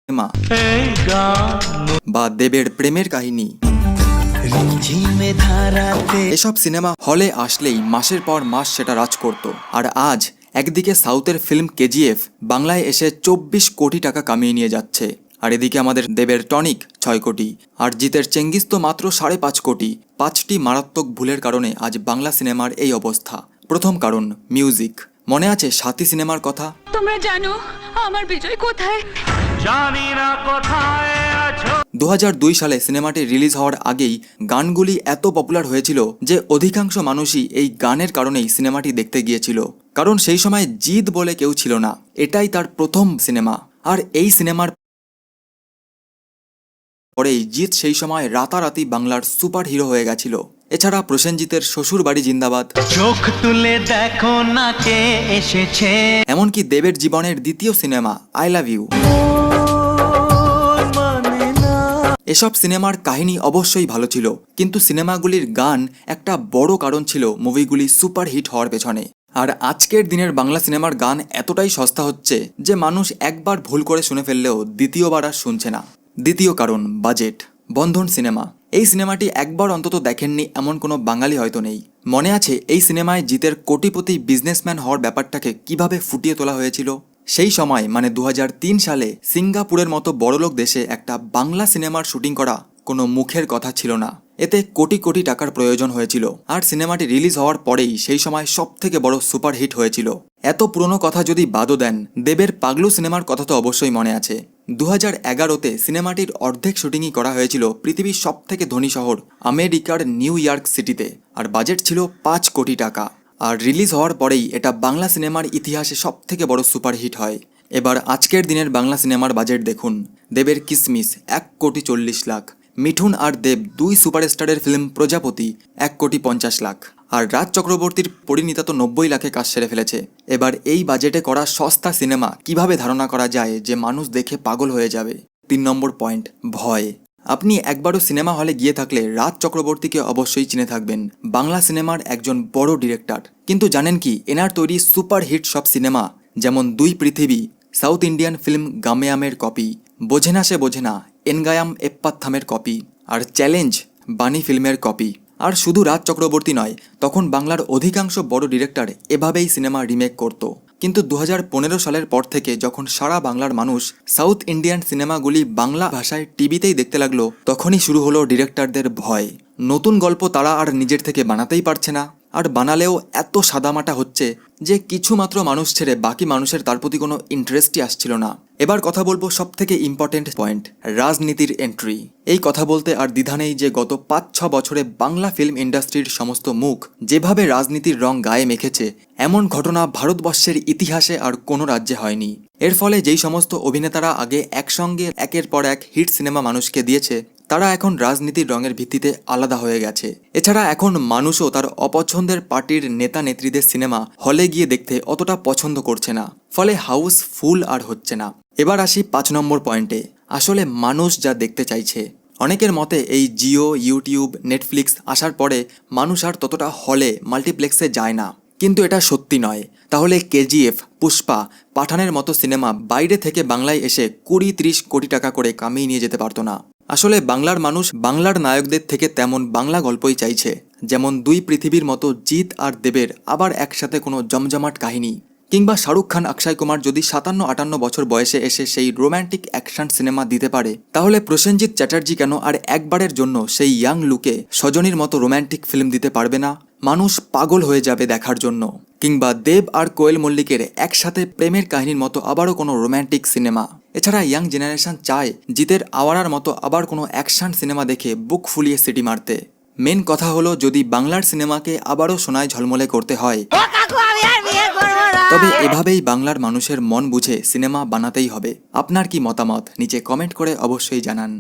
Cinema বা দেবের প্রেমের কাহিনী, এসব সিনেমা হলে আসলেই মাসের পর মাস সেটা রাজ করত। আর আজ একদিকে সাউথের ফিল্ম কেজিএফ বাংলায় এসে 24 কোটি টাকা কামিয়ে নিয়ে যাচ্ছে, আর এদিকে আমাদের দেবের টনিক 6 কোটি, আর জিতের চেঙ্গিস তো মাত্র 5.5 কোটি। 5টি মারাত্মক ভুলের কারণে আজ বাংলা সিনেমার এই অবস্থা। প্রথম কারণ, মিউজিক। মনে আছে সাথী সিনেমার কথা? তোমরা জানো আমার বিজয় কোথায়? জানি না কোথায় আছো। 2002 সালে সিনেমাটি রিলিজ হওয়ার আগেই গানগুলি এত পপুলার হয়েছিল যে অধিকাংশ মানুষই এই গানের কারণেই সিনেমাটি দেখতে গিয়েছিল। কারণ সেই সময় জিৎ বলে কেউ ছিল না, এটাই তার প্রথম সিনেমা। আর এই সিনেমার পরেই জিৎ সেই সময় রাতারাতি বাংলার সুপার হিরো হয়ে গেছিল। এছাড়া প্রসেনজিতের শ্বশুর বাড়ি জিন্দাবাদ, চোখ তুলে দেখো না কে এসেছে, এমনকি দেবের জীবনের দ্বিতীয় সিনেমা আই লাভ ইউ, এসব সিনেমার কাহিনী অবশ্যই ভালো ছিল, কিন্তু সিনেমাগুলির গান একটা বড় কারণ ছিল মুভিগুলি সুপার হিট হওয়ার পেছনে। আর আজকের দিনের বাংলা সিনেমার গান এতটাই সস্তা হচ্ছে যে মানুষ একবার ভুল করে শুনে ফেললেও দ্বিতীয়বার আর শুনছে না। দ্বিতীয় কারণ, বাজেট। বন্ধন সিনেমা, এই সিনেমাটি একবার অন্তত দেখেননি এমন কোনো বাঙালি হয়তো নেই। মনে আছে এই সিনেমায় জিতের কোটিপতি বিজনেসম্যান হওয়ার ব্যাপারটাকে কিভাবে ফুটিয়ে তোলা হয়েছিল? সেই সময় মানে 2003 সালে সিঙ্গাপুরের মতো বড়লোক দেশে একটা বাংলা সিনেমার শুটিং করা কোনো মুখের কথা ছিল না। এতে কোটি কোটি টাকার প্রয়োজন হয়েছিল। আর সিনেমাটি রিলিজ হওয়ার পরেই সেই সময় সবথেকে বড় সুপার হিট হয়েছিল। এত পুরনো কথা যদি বাদও দেন, দেবের পাগলু সিনেমার কথা তো অবশ্যই মনে আছে। 2011-তে সিনেমাটির অর্ধেক শুটিংই করা হয়েছিল পৃথিবীর সবথেকে ধনী শহর আমেরিকার নিউ ইয়র্ক সিটিতে, আর বাজেট ছিল 5 কোটি টাকা। আর রিলিজ হওয়ার পরেই এটা বাংলা সিনেমার ইতিহাসে সবথেকে বড় সুপারহিট হয়। এবার আজকের দিনের বাংলা সিনেমার বাজেট দেখুন। দেবের কিসমিস 1,40,00,000, মিঠুন আর দেব দুই সুপারস্টারের ফিল্ম প্রজাপতি 1,50,00,000, আর রাজ চক্রবর্তীর পরিণীতা তো 90 লাখে কাজ সেরে ফেলেছে। এবার এই বাজেটে করা সস্তা সিনেমা কিভাবে ধারণা করা যায় যে মানুষ দেখে পাগল হয়ে যাবে? 3 নম্বর পয়েন্ট, ভয়। আপনি একবারও সিনেমা হলে গিয়ে থাকলে রাজ চক্রবর্তীকে অবশ্যই চিনে থাকবেন, বাংলা সিনেমার একজন বড় ডিরেক্টর। কিন্তু জানেন কি, এনার তৈরি সুপার হিট সব সিনেমা যেমন দুই পৃথিবী, সাউথ ইন্ডিয়ান ফিল্ম গামেয়ামের কপি, বোঝে না সে বোঝে না এনগায়াম এপ্পাথামের কপি, আর চ্যালেঞ্জ বাণী ফিল্মের কপি। আর শুধু রাজ চক্রবর্তী নয়, তখন বাংলার অধিকাংশ বড় ডিরেক্টর এভাবেই সিনেমা রিমেক করত। কিন্তু 2015 সালের পর থেকে যখন সারা বাংলার মানুষ সাউথ ইন্ডিয়ান সিনেমাগুলি বাংলা ভাষায় টিভিতেই দেখতে লাগলো, তখনই শুরু হলো ডিরেক্টরদের ভয়। নতুন গল্প তারা আর নিজের থেকে বানাতেই পারছে না, আর বানালেও এত সাদামাটা হচ্ছে যে কিছুমাত্র মানুষ ছেড়ে বাকি মানুষের তার প্রতি কোনো ইন্টারেস্টই আসছিল না। এবার কথা বলবো সব থেকে ইম্পর্টেন্ট পয়েন্ট, রাজনীতির এন্ট্রি। এই কথা বলতে আর দ্বিধা নেই যে গত 5-6 বছরে বাংলা ফিল্ম ইন্ডাস্ট্রির সমস্ত মুখ যেভাবে রাজনীতির রং গায়ে মেখেছে, এমন ঘটনা ভারতবর্ষের ইতিহাসে আর কোনো রাজ্যে হয়নি। এর ফলে যেই সমস্ত অভিনেতারা আগে একসঙ্গে একের পর এক হিট সিনেমা মানুষকে দিয়েছে, তারা এখন রাজনীতির রঙের ভিত্তিতে আলাদা হয়ে গেছে। এছাড়া এখন মানুষও তার অপছন্দের পার্টির নেতা নেত্রীদের সিনেমা হলে গিয়ে দেখতে অতটা পছন্দ করছে না, ফলে হাউস ফুল আর হচ্ছে না। এবার আসি 5 নম্বর পয়েন্টে, আসলে মানুষ যা দেখতে চাইছে। অনেকের মতে এই জিও, ইউটিউব, নেটফ্লিক্স আসার পরে মানুষ আর ততটা হলে মাল্টিপ্লেক্সে যায় না, কিন্তু এটা সত্যি নয়। তাহলে কেজিএফ, পুষ্পা, পাঠানের মতো সিনেমা বাইরে থেকে বাংলায় এসে 20-30 কোটি টাকা করে কামিয়ে নিয়ে যেতে পারতো না। আসলে বাংলার মানুষ বাংলার নায়কদের থেকে তেমন বাংলা গল্পই চাইছে, যেমন দুই পৃথিবীর মতো জিৎ আর দেবের আবার একসাথে কোনো জমজমাট কাহিনী, কিংবা শাহরুখ খান, অক্ষয় কুমার যদি 57-58 বছর বয়সে এসে সেই রোম্যান্টিক অ্যাকশন সিনেমা দিতে পারে, তাহলে প্রসেনজিৎ চ্যাটার্জি কেন আর একবারের জন্য সেই ইয়াং লুকে সজনীর মতো রোম্যান্টিক ফিল্ম দিতে পারবে না? মানুষ পাগল হয়ে যাবে দেখার জন্য। কিংবা দেব আর কোয়েল মল্লিকের একসাথে প্রেমের কাহিনীর মতো আবারও কোনো রোম্যান্টিক সিনেমা। এছাড়া ইয়াং জেনারেশন চায় জিতের আওয়ারার মতো আবার কোনো অ্যাকশন সিনেমা দেখে বুক ফুলিয়ে সিটি মারতে। মেন কথা হলো, যদি বাংলার সিনেমাকে আবারও সোনায় ঝলমলে করতে হয়, তবে এভাবেই বাংলার মানুষের মন বুঝে সিনেমা বানাতেই হবে। আপনার কি মতামত নিচে কমেন্ট করে অবশ্যই জানান।